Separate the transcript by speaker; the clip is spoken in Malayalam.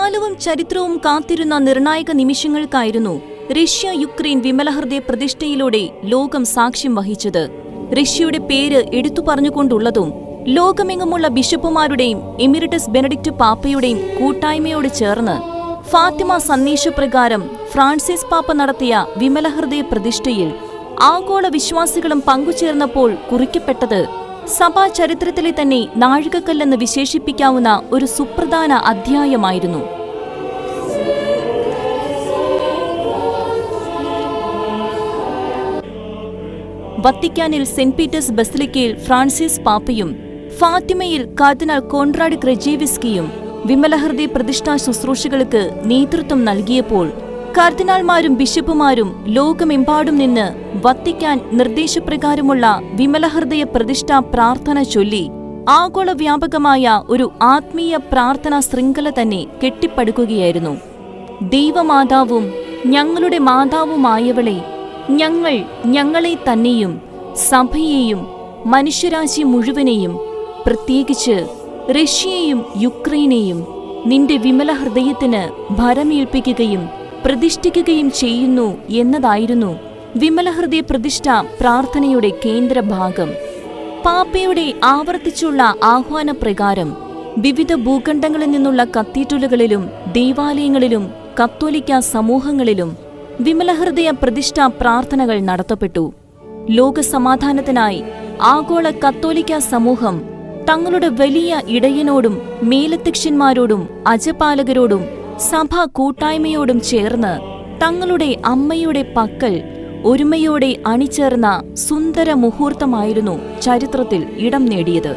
Speaker 1: കാലവും ചരിത്രവും കാത്തിരുന്ന നിർണായക നിമിഷങ്ങൾക്കായിരുന്നു റഷ്യ യുക്രൈൻ വിമലഹൃദയ പ്രതിഷ്ഠയിലൂടെ ലോകം സാക്ഷ്യം വഹിച്ചത്. റഷ്യയുടെ പേര് എടുത്തു പറഞ്ഞുകൊണ്ടുള്ളതും ലോകമെങ്ങുമുള്ള ബിഷപ്പുമാരുടെയും എമിറിറ്റസ് ബെനഡിക്റ്റ് പാപ്പയുടെയും കൂട്ടായ്മയോട് ചേർന്ന് ഫാത്തിമ സന്ദേശപ്രകാരം ഫ്രാൻസിസ് പാപ്പ നടത്തിയ വിമലഹൃദയ പ്രതിഷ്ഠയിൽ ആഗോള വിശ്വാസികളും പങ്കുചേർന്നപ്പോൾ കുറിക്കപ്പെട്ടത് സഭാ ചരിത്രത്തിലെ തന്നെ നാഴികക്കല്ലെന്ന് വിശേഷിപ്പിക്കാവുന്ന ഒരു സുപ്രധാന അധ്യായമായിരുന്നു. വത്തിക്കാനിൽ സെന്റ് പീറ്റേഴ്സ് ബസിലിക്കയിൽ ഫ്രാൻസിസ് പാപ്പയും ഫാത്തിമയിൽ കാർഡിനൽ കോൺറാഡ് ക്രെജേവിസ്കിയും വിമലഹൃദയ പ്രതിഷ്ഠാ ശുശ്രൂഷകൾക്ക് നേതൃത്വം നൽകിയപ്പോൾ കർദിനാൾമാരും ബിഷപ്പുമാരും ലോകമെമ്പാടും നിന്ന് വത്തിക്കാൻ നിർദ്ദേശപ്രകാരമുള്ള വിമലഹൃദയ പ്രതിഷ്ഠാ പ്രാർത്ഥന ചൊല്ലി ആഗോള വ്യാപകമായ ഒരു ആത്മീയ പ്രാർത്ഥനാ ശൃംഖല തന്നെ കെട്ടിപ്പടുക്കുകയായിരുന്നു. ദൈവമാതാവും ഞങ്ങളുടെ മാതാവുമായവളെ, ഞങ്ങൾ ഞങ്ങളെ തന്നെയും സഭയെയും മനുഷ്യരാശി മുഴുവനെയും പ്രത്യേകിച്ച് റഷ്യയെയും യുക്രൈനെയും നിന്റെ വിമലഹൃദയത്തിന് ഭരമേൽപ്പിക്കുകയും പ്രതിഷ്ഠിക്കുകയും ചെയ്യുന്നു എന്നതായിരുന്നു വിമലഹൃദയ പ്രതിഷ്ഠ പ്രാർത്ഥനയുടെ കേന്ദ്രഭാഗം. പാപ്പയുടെ ആവർത്തിച്ചുള്ള ആഹ്വാനപ്രകാരം വിവിധ ഭൂഖണ്ഡങ്ങളിൽ നിന്നുള്ള കത്തീഡ്രലുകളിലും ദേവാലയങ്ങളിലും കത്തോലിക്ക സമൂഹങ്ങളിലും വിമലഹൃദയ പ്രതിഷ്ഠാ പ്രാർത്ഥനകൾ നടത്തപ്പെട്ടു. ലോകസമാധാനത്തിനായി ആഗോള കത്തോലിക്ക സമൂഹം തങ്ങളുടെ വലിയ ഇടയനോടും മേലധ്യക്ഷന്മാരോടും അജപാലകരോടും സഭാ കൂട്ടായ്മയോടും ചേർന്ന് തങ്ങളുടെ അമ്മയുടെ പക്കൽ ഒരുമയോടെ അണിചേർന്ന സുന്ദര മുഹൂർത്തമായിരുന്നു ചരിത്രത്തിൽ ഇടം നേടിയത്.